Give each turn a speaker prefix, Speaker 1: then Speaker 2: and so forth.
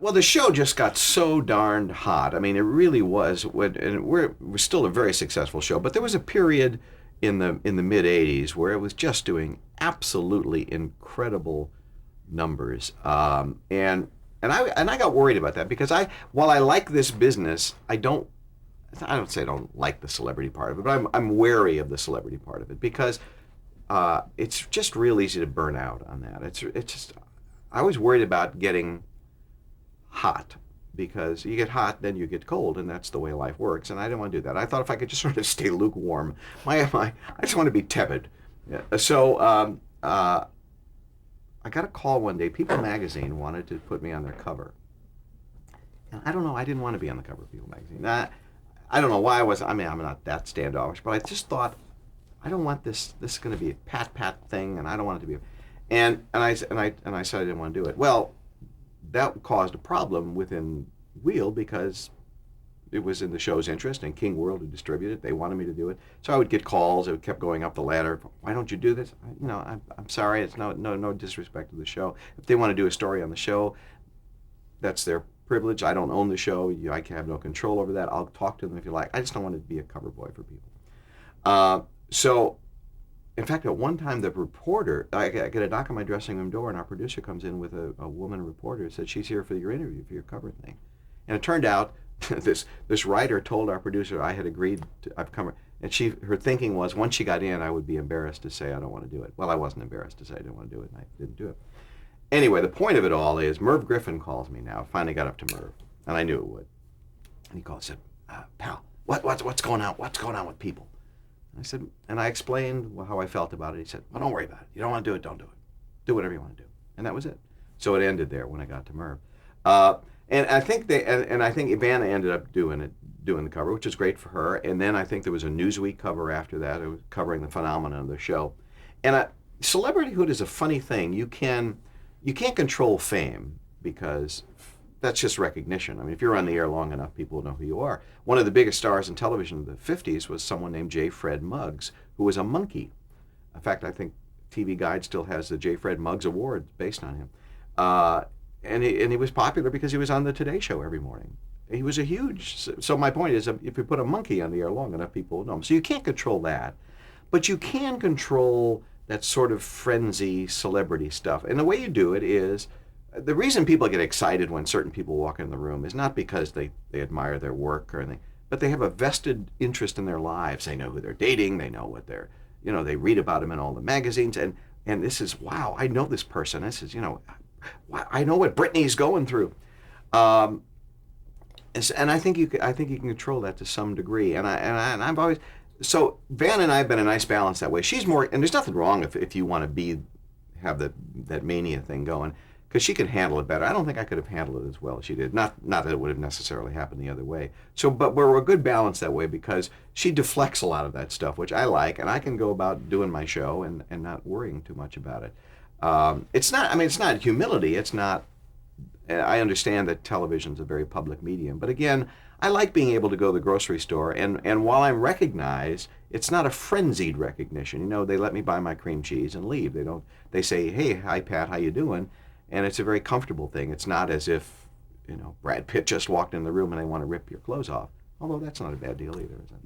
Speaker 1: Well, the show just got so darned hot. I mean, it really was. And we're still a very successful show, but there was a period in the mid '80s where it was just doing absolutely incredible numbers. And I got worried about that because while I like this business, I don't say I don't like the celebrity part of it, but I'm wary of the celebrity part of it because it's just real easy to burn out on that. It's just I was worried about getting hot because you get hot, then you get cold, and that's the way life works. And I didn't want to do that. I thought if I could just sort of stay lukewarm, I just want to be tepid. Yeah. So I got a call one day. People Magazine wanted to put me on their cover, and I don't know. I didn't want to be on the cover of People Magazine. I don't know why I was. I mean, I'm not that standoffish, but I just thought I don't want this. This is going to be a pat thing, and I don't want it to be. And I said I didn't want to do it. Well, that caused a problem within Wheel because it was in the show's interest, and King World had distributed it. They wanted me to do it, so I would get calls. It kept going up the ladder. Why don't you do this? I'm sorry. It's no disrespect to the show. If they want to do a story on the show, that's their privilege. I don't own the show. I have no control over that. I'll talk to them if you like. I just don't want to be a cover boy for people. So, in fact, at one time, the reporter, I get a knock on my dressing room door, and our producer comes in with a woman reporter who said, she's here for your interview, for your cover thing. And it turned out this writer told our producer I had agreed to, I've come, and her thinking was once she got in, I would be embarrassed to say I don't want to do it. Well, I wasn't embarrassed to say I didn't want to do it, and I didn't do it. Anyway, the point of it all is Merv Griffin calls me now. Finally got up to Merv, and I knew it would. And he called and said, pal, what's going on? What's going on with People? I said, and I explained how I felt about it. He said, well, don't worry about it. You don't want to do it, don't do it. Do whatever you want to do. And that was it. So it ended there when I got to Merv. And I think I think Ivana ended up doing the cover, which was great for her. And then I think there was a Newsweek cover after that. It was covering the phenomenon of the show. And celebrityhood is a funny thing. You can't control fame because that's just recognition. I mean, if you're on the air long enough, people will know who you are. One of the biggest stars in television in the 50s was someone named J. Fred Muggs, who was a monkey. In fact, I think TV Guide still has the J. Fred Muggs Award based on him. And he was popular because he was on the Today Show every morning. He was a huge. So my point is, if you put a monkey on the air long enough, people will know him. So you can't control that, but you can control that sort of frenzy celebrity stuff. And the way you do it is, the reason people get excited when certain people walk in the room is not because they admire their work or anything, but they have a vested interest in their lives. They know who they're dating. They know what they're, they read about them in all the magazines. And this is, wow, I know this person. This is, I know what Britney's going through. And I think you can control that to some degree. And I've always, so Van and I have been a nice balance that way. She's more, and there's nothing wrong if you want to have that mania thing going, because she could handle it better. I don't think I could have handled it as well as she did. Not that it would have necessarily happened the other way. So, but we're a good balance that way because she deflects a lot of that stuff, which I like, and I can go about doing my show and not worrying too much about it. It's not humility. It's not, I understand that television's a very public medium, but again, I like being able to go to the grocery store, and while I'm recognized, it's not a frenzied recognition. They let me buy my cream cheese and leave. They say, hey, hi, Pat, how you doing? And it's a very comfortable thing. It's not as if, Brad Pitt just walked in the room and they want to rip your clothes off. Although that's not a bad deal either, is it?